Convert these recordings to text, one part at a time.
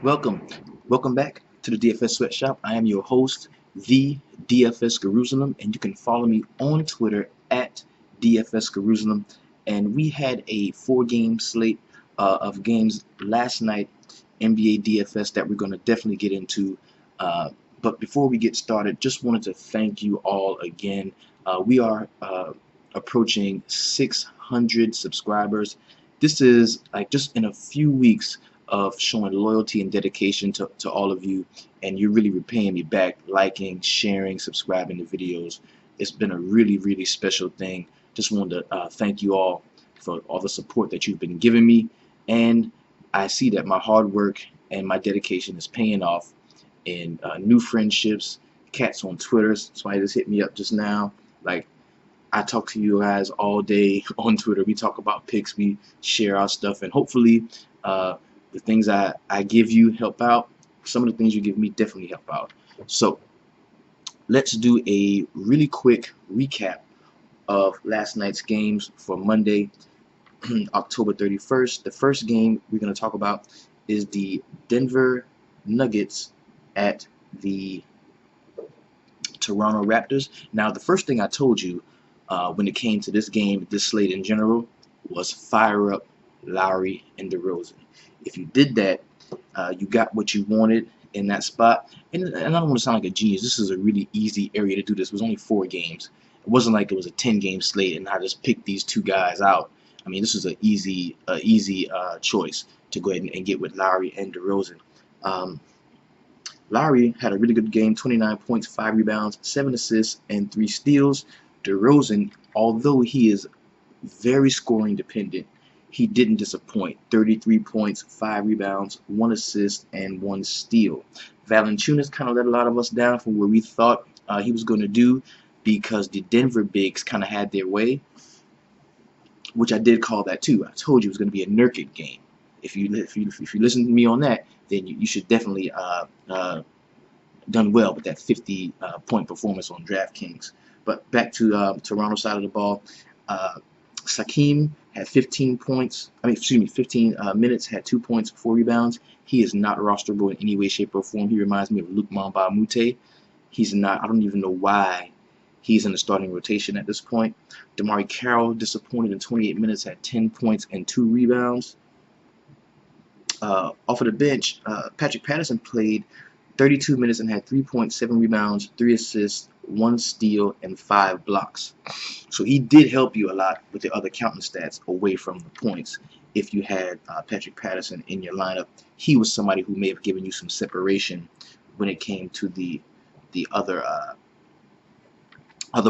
Welcome. Welcome back to the DFS Sweatshop. I am your host, the DFS Jerusalem, and you can follow me on Twitter at DFS Jerusalem. And we had a four-game slate of games last night, NBA DFS, that we're going to definitely get into. But before we get started, just wanted to thank you all again. We are approaching 600 subscribers. This is like just in a few weeks of showing loyalty and dedication to all of you, and you're really repaying me back, liking, sharing, subscribing to videos. It's been a really special thing. Just wanted to thank you all for all the support that you've been giving me, and I see that my hard work and my dedication is paying off in new friendships. Cats on Twitter, somebody just hit me up just now. Like, I talk to you guys all day on Twitter. We talk about picks, we share our stuff, and hopefully the things I give you help out. Some of the things you give me definitely help out. So let's do a really quick recap of last night's games for Monday, October 31st. The first game we're going to talk about is the Denver Nuggets at the Toronto Raptors. Now, the first thing I told you when it came to this game, this slate in general, was fire up Lowry and DeRozan. If you did that, you got what you wanted in that spot. And I don't want to sound like a genius. This is a really easy area to do this. It was only 4 games. It wasn't like it was a 10-game slate and I just picked these 2 guys out. I mean, this is an easy choice to go ahead and get with Lowry and DeRozan. Lowry had a really good game, 29 points, 5 rebounds, 7 assists, and 3 steals. DeRozan, although he is very scoring dependent, he didn't disappoint. 33 points, 5 rebounds, 1 assist, and 1 steal. Valanciunas kind of let a lot of us down from where we thought he was going to do because the Denver bigs kind of had their way, which I did call that too. I told you it was going to be a Nurkic game. If you listen to me on that, then you should definitely done well with that 50-point performance on DraftKings. But back to Toronto side of the ball. Sakim had 15 points. 15 minutes, had 2 points, 4 rebounds. He is not rosterable in any way, shape, or form. He reminds me of Luke Mamba Mute. He's not. I don't even know why he's in the starting rotation at this point. DeMarre Carroll disappointed in 28 minutes, had 10 points and 2 rebounds. Off of the bench, Patrick Patterson played 32 minutes and had 3.7 rebounds, 3 assists, 1 steal, and 5 blocks. So he did help you a lot with the other counting stats away from the points. If you had Patrick Patterson in your lineup, he was somebody who may have given you some separation when it came to the other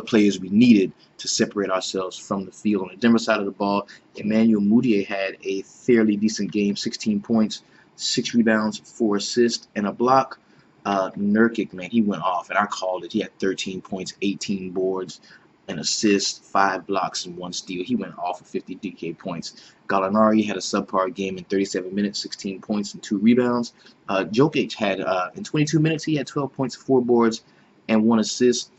players we needed to separate ourselves from the field. On the Denver side of the ball, Emmanuel Mudiay had a fairly decent game, 16 points, 6 rebounds, 4 assists, and a block. Nurkic, man, he went off, and I called it. He had 13 points, 18 boards, an assist, 5 blocks, and 1 steal. He went off for 50 DK points. Gallinari had a subpar game in 37 minutes, 16 points and 2 rebounds. Jokic had, in 22 minutes, he had 12 points, 4 boards, and 1 assist.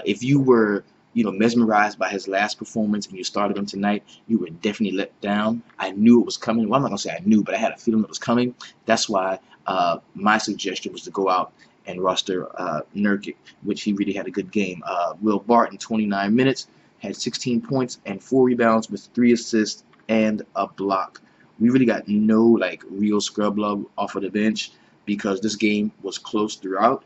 If you were, mesmerized by his last performance and you started him tonight, you were definitely let down. I knew it was coming. Well, I'm not going to say I knew, but I had a feeling it was coming. That's why my suggestion was to go out and roster Nurkic, which he really had a good game. Will Barton, 29 minutes, had 16 points and 4 rebounds with 3 assists and a block. We really got no real scrub love off of the bench because this game was close throughout.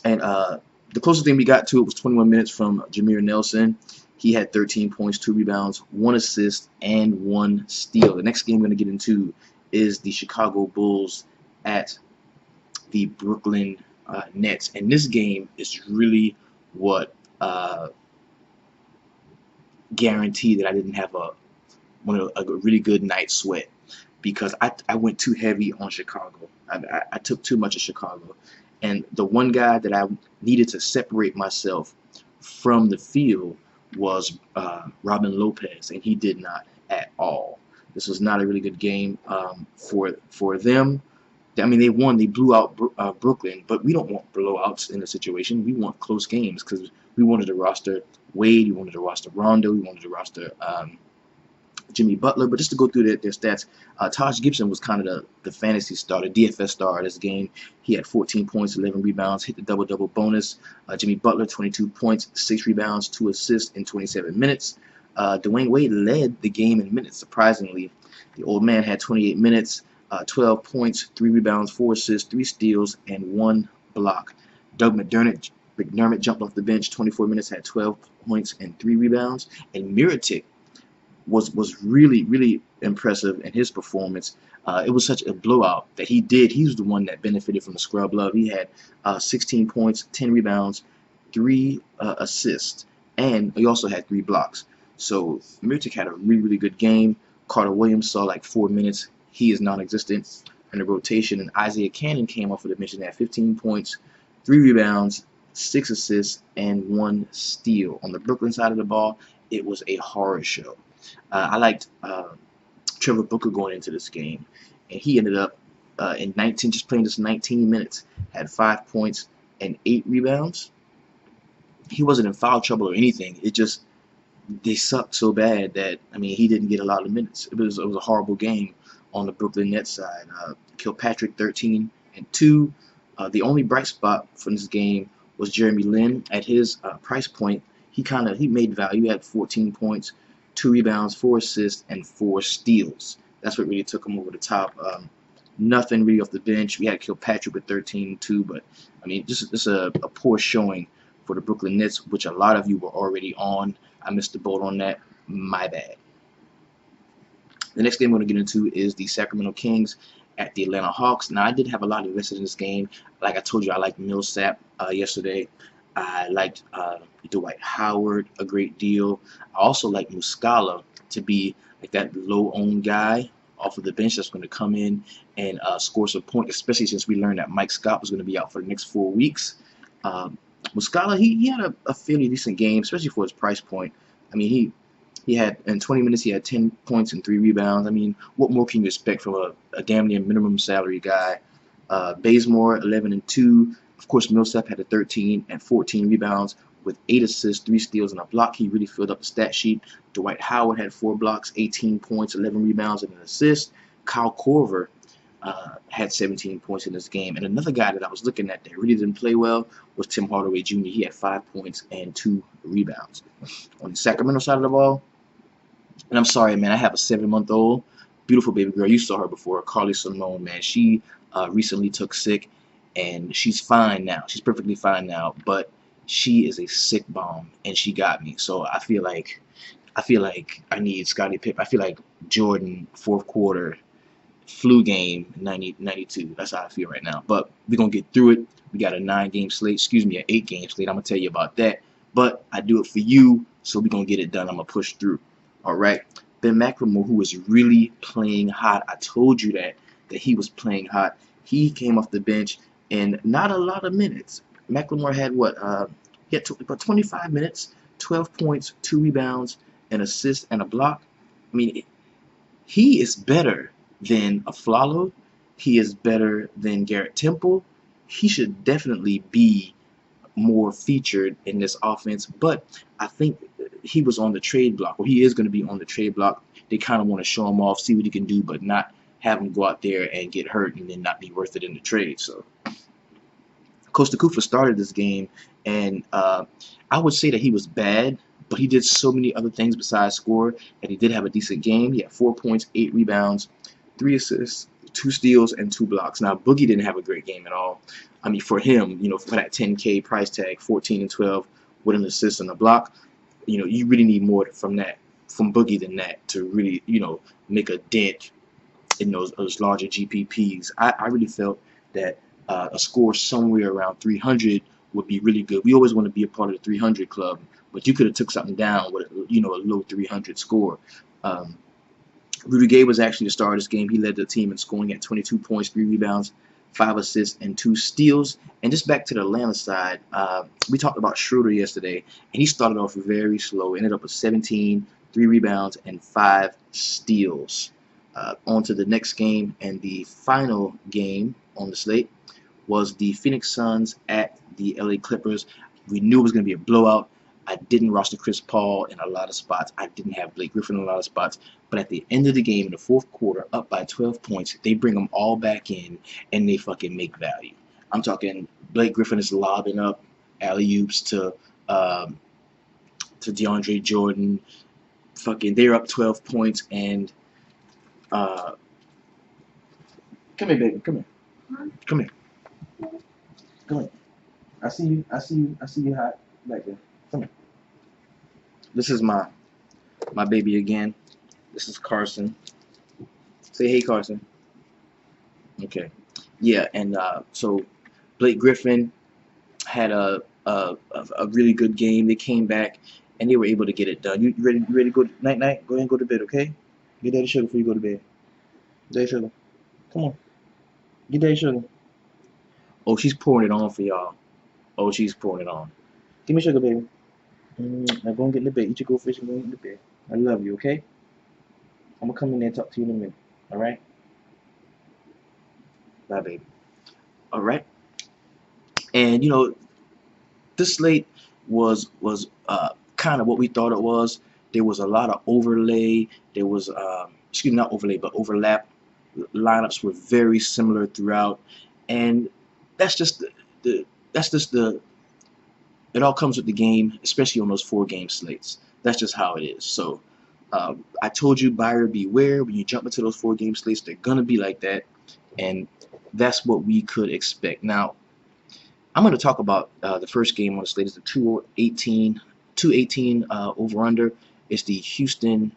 And the closest thing we got to it was 21 minutes from Jameer Nelson. He had 13 points, 2 rebounds, 1 assist, and 1 steal. The next game we're going to get into is the Chicago Bulls at the Brooklyn Nets. And this game is really what guaranteed that I didn't have a really good night's sweat because I went too heavy on Chicago. I took too much of Chicago. And the one guy that I needed to separate myself from the field was Robin Lopez, and he did not at all. This was not a really good game for them. I mean, they won. They blew out Brooklyn, but we don't want blowouts in the situation. We want close games because we wanted to roster Wade, we wanted to roster Rondo, we wanted to roster Jimmy Butler. But just to go through their stats, Taj Gibson was kind of the fantasy star, the DFS star of this game. He had 14 points, 11 rebounds, hit the double-double bonus. Jimmy Butler, 22 points, 6 rebounds, 2 assists in 27 minutes. Dwayne Wade led the game in minutes, surprisingly. The old man had 28 minutes, 12 points, 3 rebounds, 4 assists, 3 steals, and 1 block. Doug McDermott jumped off the bench, 24 minutes, had 12 points and 3 rebounds. And Mirotic was really impressive in his performance. It was such a blowout that he was the one that benefited from the scrub love. He had 16 points, 10 rebounds, 3 assists, and he also had 3 blocks. So Mirotic had a really good game. Carter Williams saw like 4 minutes. He is non-existent in the rotation. And Isaiah Cannon came off of the bench and had 15 points, 3 rebounds, 6 assists, and 1 steal. On the Brooklyn side of the ball, it was a horror show. I liked Trevor Booker going into this game, and he ended up just playing just 19 minutes, had 5 points and 8 rebounds. He wasn't in foul trouble or anything. It just, they sucked so bad that, I mean, he didn't get a lot of minutes. It was a horrible game on the Brooklyn Nets side. Kilpatrick 13 and 2. The only bright spot from this game was Jeremy Lin. At his price point, he made value. He had 14 points, 2 rebounds, 4 assists, and 4 steals. That's what really took him over the top. Nothing really off the bench. We had Kilpatrick with 13 and 2, but I mean, just a poor showing for the Brooklyn Nets, which a lot of you were already on. I missed the boat on that. My bad. The next game we're going to get into is the Sacramento Kings at the Atlanta Hawks. Now, I did have a lot invested in this game. Like I told you, I liked Millsap yesterday. I liked Dwight Howard a great deal. I also like Muscala to be like that low-owned guy off of the bench that's going to come in and score some points, especially since we learned that Mike Scott was going to be out for the next 4 weeks. Muscala, he had a fairly decent game, especially for his price point. I mean, he had, in 20 minutes, he had 10 points and 3 rebounds. I mean, what more can you expect from a damn near minimum salary guy? Bazemore, 11 and 2. Of course, Millsap had a 13 and 14 rebounds with 8 assists, 3 steals, and a block. He really filled up the stat sheet. Dwight Howard had 4 blocks, 18 points, 11 rebounds, and an assist. Kyle Korver had 17 points in this game. And another guy that I was looking at that really didn't play well was Tim Hardaway Jr. He had 5 points and 2 rebounds. On the Sacramento side of the ball, and I'm sorry, man, I have a 7-month-old, beautiful baby girl. You saw her before, Carly Simone, man. She recently took sick, and she's fine now. She's perfectly fine now, but she is a sick bomb, and she got me. So I feel like I need Scottie Pippen. I feel like Jordan, fourth quarter, flu game, 92. That's how I feel right now. But we're going to get through it. We got a 9-game slate. Excuse me, an 8-game slate. I'm going to tell you about that. But I do it for you, so we're going to get it done. I'm going to push through. All right. Ben McLemore, who was really playing hot. I told you that he was playing hot. He came off the bench in not a lot of minutes. McLemore had what? He had about 25 minutes, 12 points, 2 rebounds, an assist, and a block. I mean, he is better than Aflalo. He is better than Garrett Temple. He should definitely be more featured in this offense, but I think he was on the trade block, or he is going to be on the trade block. They kind of want to show him off, see what he can do, but not have him go out there and get hurt and then not be worth it in the trade. So Costa Kufa started this game, and I would say that he was bad, but he did so many other things besides score, and he did have a decent game. He had 4 points, 8 rebounds, 3 assists, 2 steals, and 2 blocks. Now, Boogie didn't have a great game at all. I mean, for him, you know, for that 10K price tag, 14 and 12 with an assist and a block, you know, you really need more from Boogie than that to really, you know, make a dent in those larger GPPs. I really felt that a score somewhere around 300 would be really good. We always want to be a part of the 300 club, but you could have took something down with, you know, a low 300 score. Rudy Gay was actually the star of this game. He led the team in scoring at 22 points, 3 rebounds, 5 assists, and 2 steals. And just back to the Atlanta side, we talked about Schroeder yesterday, and he started off very slow. Ended up with 17, 3 rebounds, and 5 steals. On to the next game, and the final game on the slate was the Phoenix Suns at the LA Clippers. We knew it was going to be a blowout. I didn't roster Chris Paul in a lot of spots. I didn't have Blake Griffin in a lot of spots. But at the end of the game, in the fourth quarter, up by 12 points, they bring them all back in, and they fucking make value. I'm talking Blake Griffin is lobbing up alley-oops um, to DeAndre Jordan. Fucking, they're up 12 points, and uh, come here, baby, come here, come here, come here. I see you, I see you, I see you hot back there. Come here. This is my baby again. This is Carson. Say hey, Carson. Okay. Yeah, and so Blake Griffin had a really good game. They came back and they were able to get it done. You ready? You ready to go night night? Go ahead and go to bed, okay? Get daddy sugar before you go to bed. Daddy sugar. Come on. Get daddy sugar. Oh, she's pouring it on for y'all. Oh, she's pouring it on. Give me sugar, baby. Now go and get in the bed. Eat your goldfish and go and get in the bed. I love you, okay? I'm gonna come in there and talk to you in a minute. All right? Bye, baby. All right. And you know, this slate was kind of what we thought it was. There was a lot of overlay. There was excuse me, not overlay, but overlap. Lineups were very similar throughout, and that's just the it all comes with the game, especially on those 4-game slates. That's just how it is. So I told you, buyer beware. When you jump into those 4-game slates, they're gonna be like that, and that's what we could expect. Now, I'm going to talk about the first game on the slate. It's the 218 over under. It's the Houston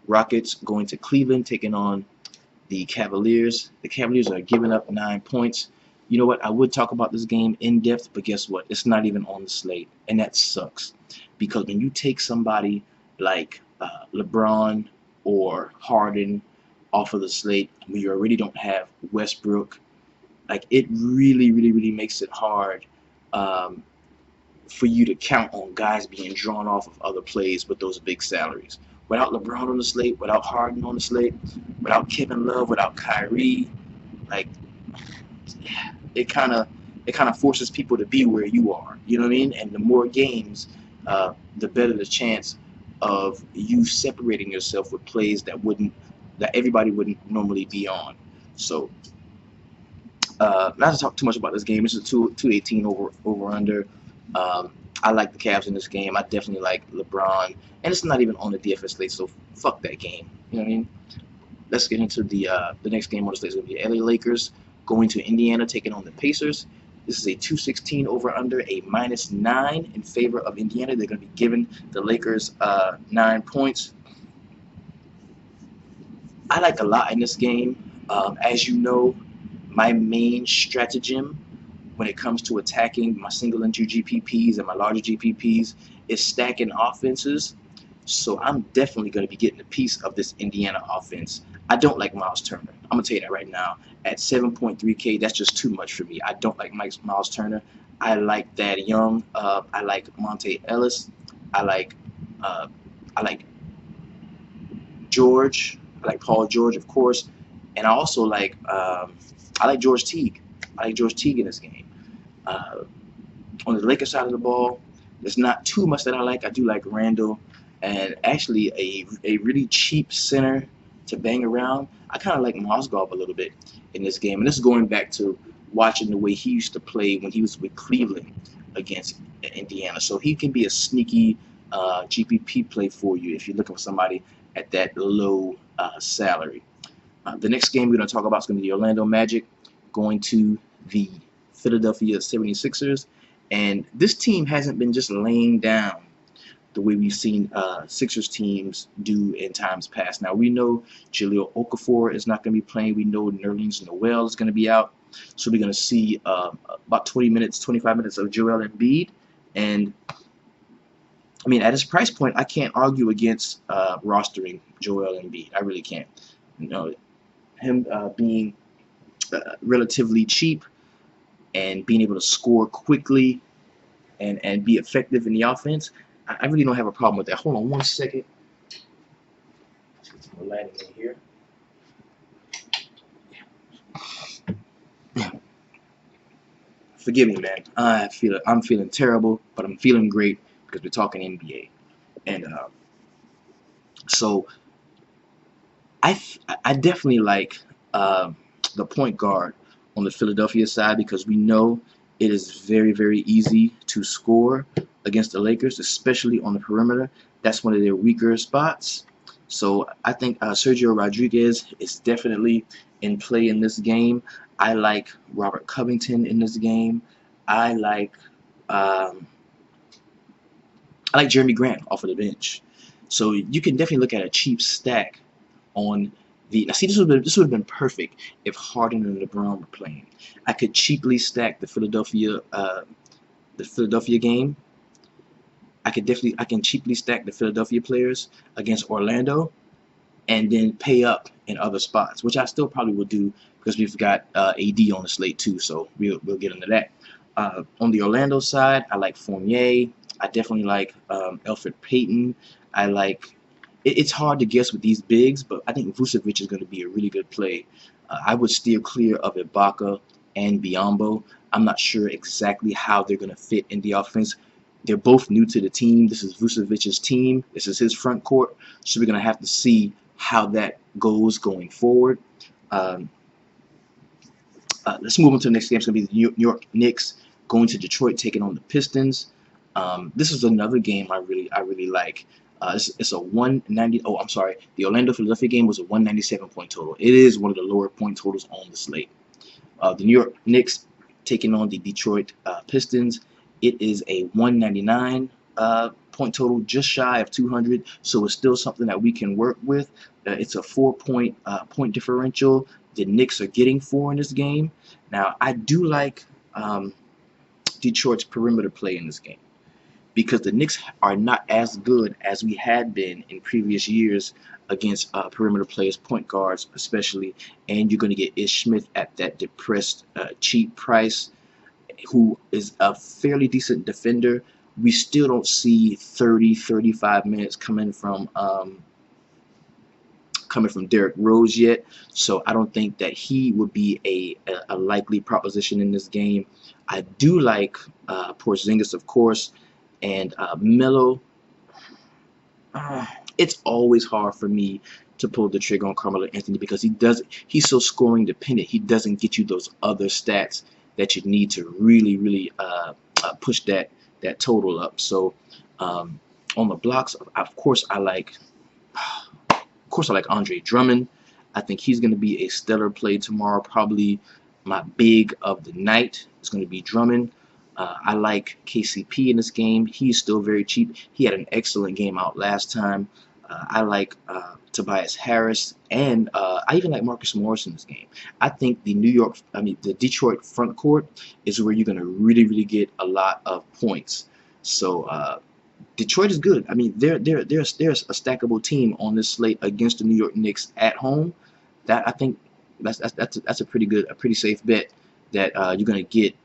Rockets going to Cleveland, taking on the Cavaliers. The Cavaliers are giving up 9 points. You know what? I would talk about this game in depth, but guess what? It's not even on the slate, and that sucks. Because when you take somebody like LeBron or Harden off of the slate, when you already don't have Westbrook, like it really makes it hard for you to count on guys being drawn off of other plays with those big salaries. Without LeBron on the slate, without Harden on the slate, without Kevin Love, without Kyrie, like it kind of forces people to be where you are. You know what I mean? And the more games, the better the chance of you separating yourself with plays that everybody wouldn't normally be on. So not to talk too much about this game. This is 218 over under. I like the Cavs in this game. I definitely like LeBron, and it's not even on the DFS slate, so fuck that game. You know what I mean? Let's get into the next game on the slate. It's going to be LA Lakers going to Indiana, taking on the Pacers. This is a 216 over under, a -9 in favor of Indiana. They're going to be giving the Lakers 9 points. I like a lot in this game. As you know, my main stratagem when it comes to attacking my single entry GPPs and my larger GPPs is stacking offenses. So I'm definitely going to be getting a piece of this Indiana offense. I don't like Miles Turner. I'm going to tell you that right now. At 7.3K, that's just too much for me. I don't like Miles Turner. I like Thad Young. I like Monte Ellis. I like George. I like Paul George, of course. And I also like George Teague. I like George Teague in this game. On the Lakers side of the ball, there's not too much that I like. I do like Randall, and actually a really cheap center to bang around. I kind of like Mozgov a little bit in this game, and this is going back to watching the way he used to play when he was with Cleveland against Indiana. So he can be a sneaky GPP play for you if you're looking for somebody at that low salary. The next game we're going to talk about is going to be the Orlando Magic going to the Philadelphia 76ers. And this team hasn't been just laying down the way we've seen Sixers teams do in times past. Now, we know Jahlil Okafor is not going to be playing. We know Nerlens Noel is going to be out. So we're going to see about 25 minutes of Joel Embiid. And, I mean, at his price point, I can't argue against rostering Joel Embiid. I really can't. You know, him being relatively cheap and being able to score quickly and be effective in the offense, I really don't have a problem with that. Hold on one second. Let's get some more lighting in here. Forgive me, man. I'm feeling terrible, but I'm feeling great because we're talking NBA. And so I definitely like uh, the point guard on the Philadelphia side because we know it is very, very easy to score against the Lakers, especially on the perimeter. That's one of their weaker spots. So I think Sergio Rodriguez is definitely in play in this game. I like Robert Covington in this game. I like um, I like Jeremy Grant off of the bench. So you can definitely look at a cheap stack on the. Now, see, this would have been perfect if Harden and LeBron were playing. I could cheaply stack the Philadelphia game. I can cheaply stack the Philadelphia players against Orlando, and then pay up in other spots, which I still probably will do because we've got AD on the slate too. So we'll get into that. On the Orlando side, I like Fournier. I definitely like Elfrid Payton. I like. It's hard to guess with these bigs, but I think Vucevic is going to be a really good play. I would steer clear of Ibaka and Biyombo. I'm not sure exactly how they're going to fit in the offense. They're both new to the team. This is Vucevic's team. This is his front court. So we're going to have to see how that goes going forward. Um, let's move on to the next game. It's going to be the New York Knicks going to Detroit, taking on the Pistons. This is another game I really like. It's a 190. Oh, I'm sorry. The Orlando Philadelphia game was a 197 point total. It is one of the lower point totals on the slate. The New York Knicks taking on the Detroit Pistons. It is a 199 point total, just shy of 200. So it's still something that we can work with. It's a 4 point point differential. The Knicks are getting 4 in this game. Now I do like Detroit's perimeter play in this game, because the Knicks are not as good as we had been in previous years against perimeter players, point guards especially, and you're going to get Ish Smith at that depressed, cheap price, who is a fairly decent defender. We still don't see 30, 35 minutes coming from Derrick Rose yet, so I don't think that he would be a likely proposition in this game. I do like Porzingis, of course, and Melo. It's always hard for me to pull the trigger on Carmelo Anthony because he's so scoring dependent. He doesn't get you those other stats that you need to really push that total up. So on the blocks, of course I like Andre Drummond. I think he's going to be a stellar play tomorrow. Probably my big of the night is going to be Drummond. I like KCP in this game. He's still very cheap. He had an excellent game out last time. I like Tobias Harris, and I even like Marcus Morris in this game. I think the Detroit front court is where you're going to really get a lot of points. So Detroit is good. I mean, they're a stackable team on this slate against the New York Knicks at home. That I think that's a pretty safe bet that you're going to get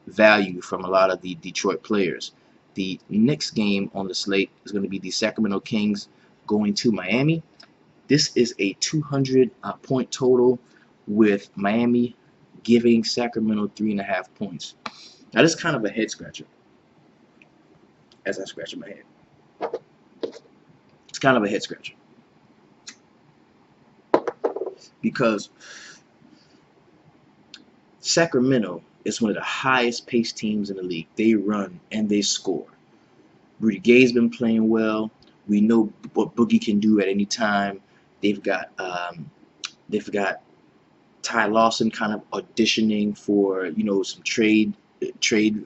value from a lot of the Detroit players. The next game on the slate is going to be the Sacramento Kings going to Miami. This is a 200 point total, with Miami giving Sacramento 3.5 points. Now this is kind of a head scratcher as I scratch my head. It's kind of a head scratcher because Sacramento is one of the highest paced teams in the league. They run and they score. Rudy Gay's been playing well. We know what Boogie can do at any time. They've got Ty Lawson kind of auditioning for some trade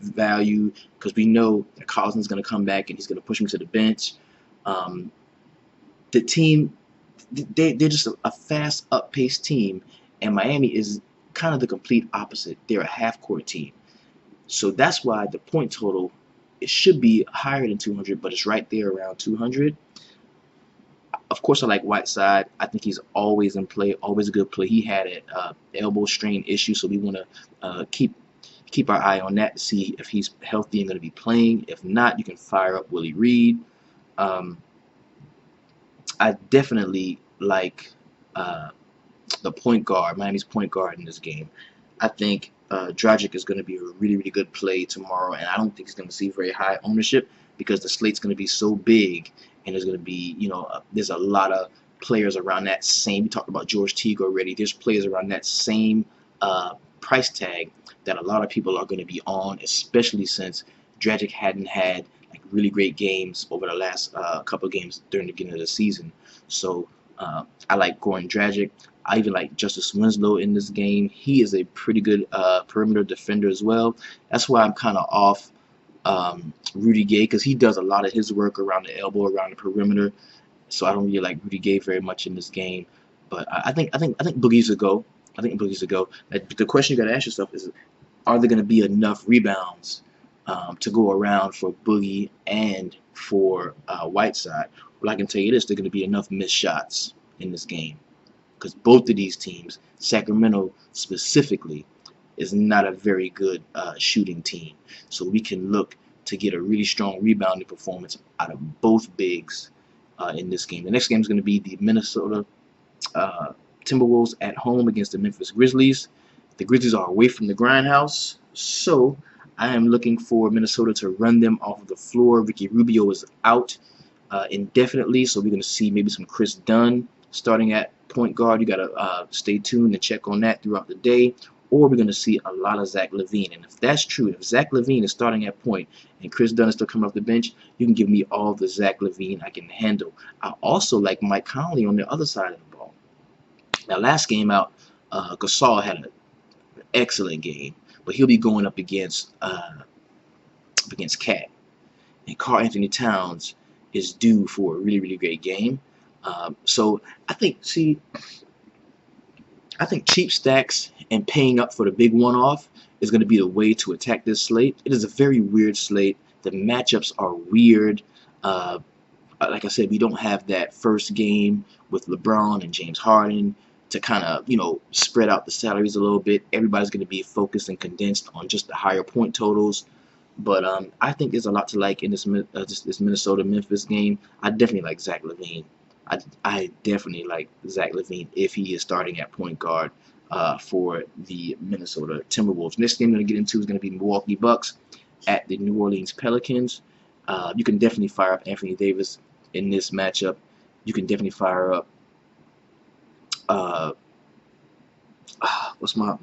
value, because we know that Collison's going to come back and he's going to push him to the bench. The team, they're just a fast, up-paced team, and Miami is kind of the complete opposite. They're a half-court team. So that's why the point total, it should be higher than 200, but it's right there around 200. Of course, I like Whiteside. I think he's always in play, always a good play. He had an elbow strain issue, so we want to keep our eye on that to see if he's healthy and going to be playing. If not, you can fire up Willie Reed. I definitely like the point guard, Miami's point guard in this game. I think Dragic is going to be a really good play tomorrow, and I don't think he's going to see very high ownership. because the slate's going to be so big, and there's going to be, there's a lot of players around that same. We talked about George Teague already. There's players around that same price tag that a lot of people are going to be on, especially since Dragic hadn't had like really great games over the last couple of games during the beginning of the season. So I like Goran Dragic. I even like Justice Winslow in this game. He is a pretty good perimeter defender as well. That's why I'm kind of off Rudy Gay, because he does a lot of his work around the elbow, around the perimeter. So I don't really like Rudy Gay very much in this game. But I think Boogie's a go. I think Boogie's a go. The question you got to ask yourself is, are there going to be enough rebounds to go around for Boogie and for Whiteside? Well, I can tell you this: there are going to be enough missed shots in this game, because both of these teams, Sacramento specifically, is not a very good shooting team. So we can look to get a really strong rebounding performance out of both bigs in this game. The next game is going to be the Minnesota Timberwolves at home against the Memphis Grizzlies. The Grizzlies are away from the grindhouse, so I am looking for Minnesota to run them off of the floor. Ricky Rubio is out indefinitely, so we're going to see maybe some Chris Dunn starting at point guard. You got to stay tuned and check on that throughout the day. Or we're going to see a lot of Zach LaVine. And if that's true, if Zach LaVine is starting at point and Chris Dunn is still coming off the bench, you can give me all the Zach LaVine I can handle. I also like Mike Conley on the other side of the ball. Now, last game out, Gasol had an excellent game, but he'll be going up against Cat. And Karl Anthony Towns is due for a really, really great game. So I think cheap stacks and paying up for the big one-off is going to be the way to attack this slate. It is a very weird slate. The matchups are weird. Like I said, we don't have that first game with LeBron and James Harden to kind of, spread out the salaries a little bit. Everybody's going to be focused and condensed on just the higher point totals. But I think there's a lot to like in this Minnesota-Memphis game. I definitely like Zach LaVine. I definitely like Zach LaVine if he is starting at point guard for the Minnesota Timberwolves. Next game I'm going to get into is going to be Milwaukee Bucks at the New Orleans Pelicans. You can definitely fire up Anthony Davis in this matchup. You can definitely fire up what's my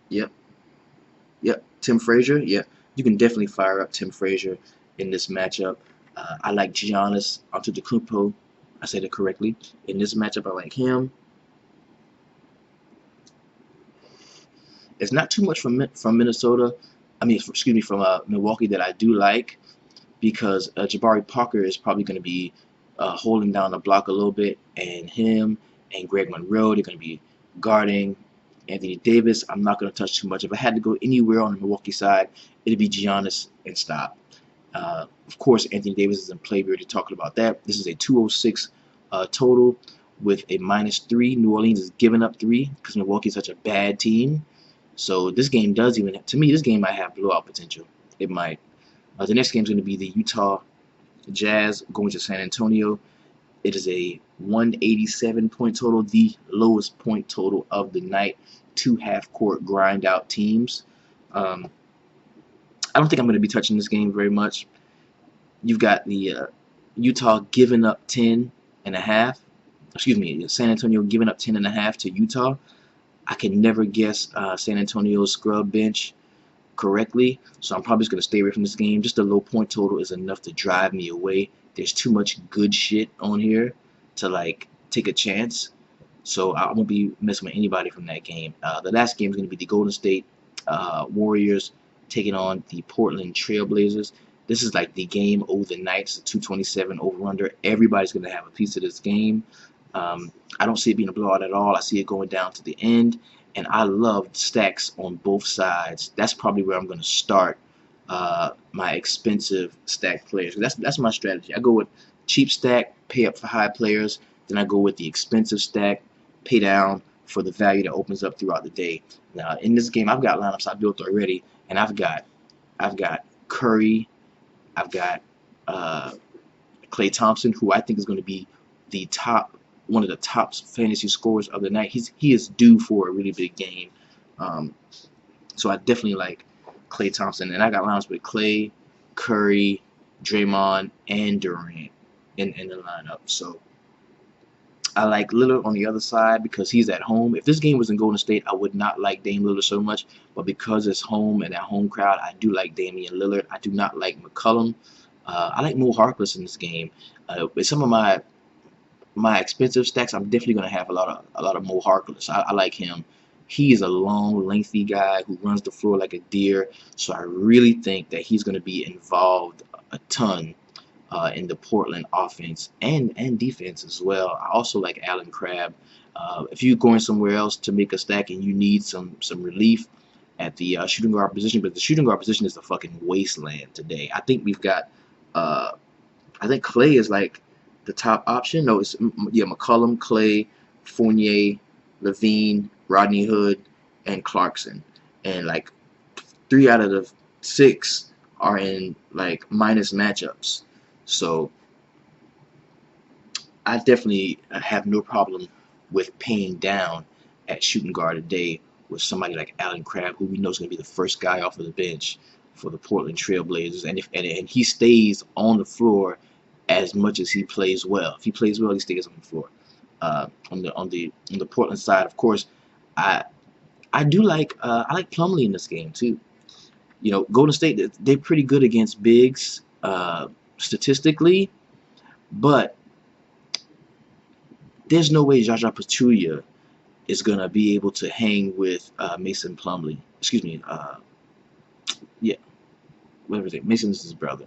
Yep, Tim Frazier. Yeah, you can definitely fire up Tim Frazier in this matchup. I like Giannis Antetokounmpo. I said it correctly. In this matchup, I like him. It's not too much from Minnesota. From Milwaukee that I do like, because Jabari Parker is probably going to be holding down the block a little bit, and him and Greg Monroe, they're going to be guarding Anthony Davis. I'm not going to touch too much. If I had to go anywhere on the Milwaukee side, it'd be Giannis and stop. Of course, Anthony Davis is in play. We already talked about that. This is a 206 total with a -3. New Orleans is giving up 3 because Milwaukee is such a bad team. So this game does even, to me, this game might have blowout potential. It might. The next game is going to be the Utah Jazz going to San Antonio. It is a 187 point total, the lowest point total of the night. 2 half-court grind-out teams. I don't think I'm going to be touching this game very much. You've got the Utah giving up 10.5. Excuse me, San Antonio giving up 10.5 to Utah. I can never guess San Antonio's scrub bench correctly, so I'm probably just going to stay away from this game. Just the low point total is enough to drive me away. There's too much good shit on here to take a chance, so I won't be messing with anybody from that game. The last game is going to be the Golden State Warriors taking on the Portland Trailblazers. This is like the game over the night. It's a 227 over-under. Everybody's going to have a piece of this game. I don't see it being a blowout at all. I see it going down to the end, and I love stacks on both sides. That's probably where I'm going to start my expensive stack players. That's my strategy. I go with cheap stack, pay up for high players. Then I go with the expensive stack, pay down for the value that opens up throughout the day. Now in this game, I've got lineups I built already, and I've got Curry, I've got Klay Thompson, who I think is going to be one of the top fantasy scorers of the night. He is due for a really big game. So I definitely like Klay Thompson, and I got lineups with Klay, Curry, Draymond, and Durant in the lineup. So I like Lillard on the other side because he's at home. If this game was in Golden State, I would not like Dame Lillard so much. But because it's home and that home crowd, I do like Damian Lillard. I do not like McCollum. I like Mo Harkless in this game. With some of my expensive stacks, I'm definitely gonna have a lot of Mo Harkless. I like him. He is a long, lengthy guy who runs the floor like a deer. So I really think that he's gonna be involved a ton in the Portland offense and defense as well. I also like Allen Crabbe. If you're going somewhere else to make a stack and you need some relief at the shooting guard position, but the shooting guard position is a fucking wasteland today. I think we've got I think Klay is like the top option. No, it's yeah, McCollum, Klay, Fournier, Levine, Rodney Hood, and Clarkson. And like 3 out of the 6 are in like minus matchups. So I definitely have no problem with paying down at shooting guard today with somebody like Allen Crabbe, who we know is going to be the first guy off of the bench for the Portland Trailblazers, and he stays on the floor as much as he plays well. If he plays well, he stays on the floor. On the Portland side, of course, I do like I like Plumlee in this game too. You know, Golden State, they're pretty good against bigs statistically, but there's no way Jaja Pachulia is going to be able to hang with Mason Plumlee. Excuse me. Yeah, whatever his name. Mason's his brother.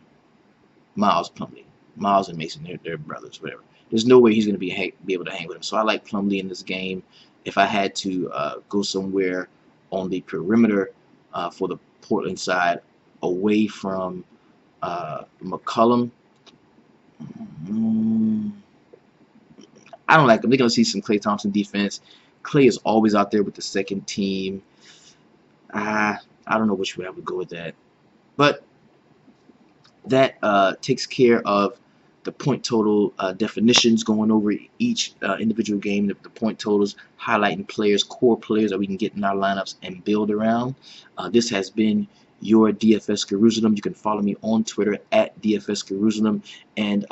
Miles Plumlee. Miles and Mason, they're brothers, whatever. There's no way he's going to be able to hang with him. So I like Plumlee in this game. If I had to go somewhere on the perimeter for the Portland side, away from McCollum, I don't like them. They're going to see some Klay Thompson defense. Klay is always out there with the second team. I don't know which way I would go with that. But that takes care of the point total definitions, going over each individual game, the point totals, highlighting players, core players that we can get in our lineups and build around. This has been your DFS Jerusalem. You can follow me on Twitter at DFS Jerusalem. And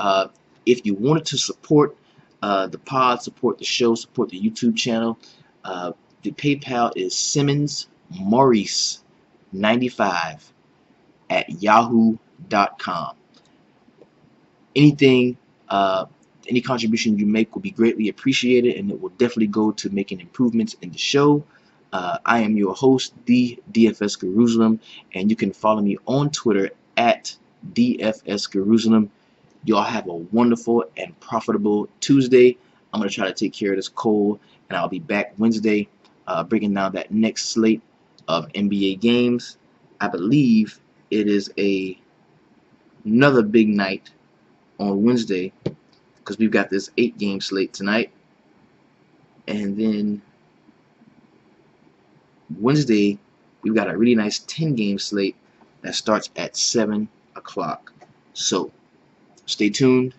if you wanted to support the pod, support the show, support the YouTube channel, the PayPal is SimmonsMaurice95 at yahoo.com. Anything, any contribution you make will be greatly appreciated, and it will definitely go to making improvements in the show. I am your host, the DFS Jerusalem, and you can follow me on Twitter at DFS Jerusalem. Y'all have a wonderful and profitable Tuesday. I'm going to try to take care of this cold, and I'll be back Wednesday breaking down that next slate of NBA games. I believe it is another big night on Wednesday because we've got this 8-game slate tonight. And then Wednesday, we've got a really nice 10-game slate that starts at 7 o'clock. So stay tuned.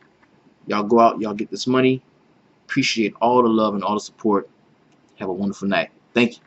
Y'all go out, y'all get this money. Appreciate all the love and all the support. Have a wonderful night. Thank you.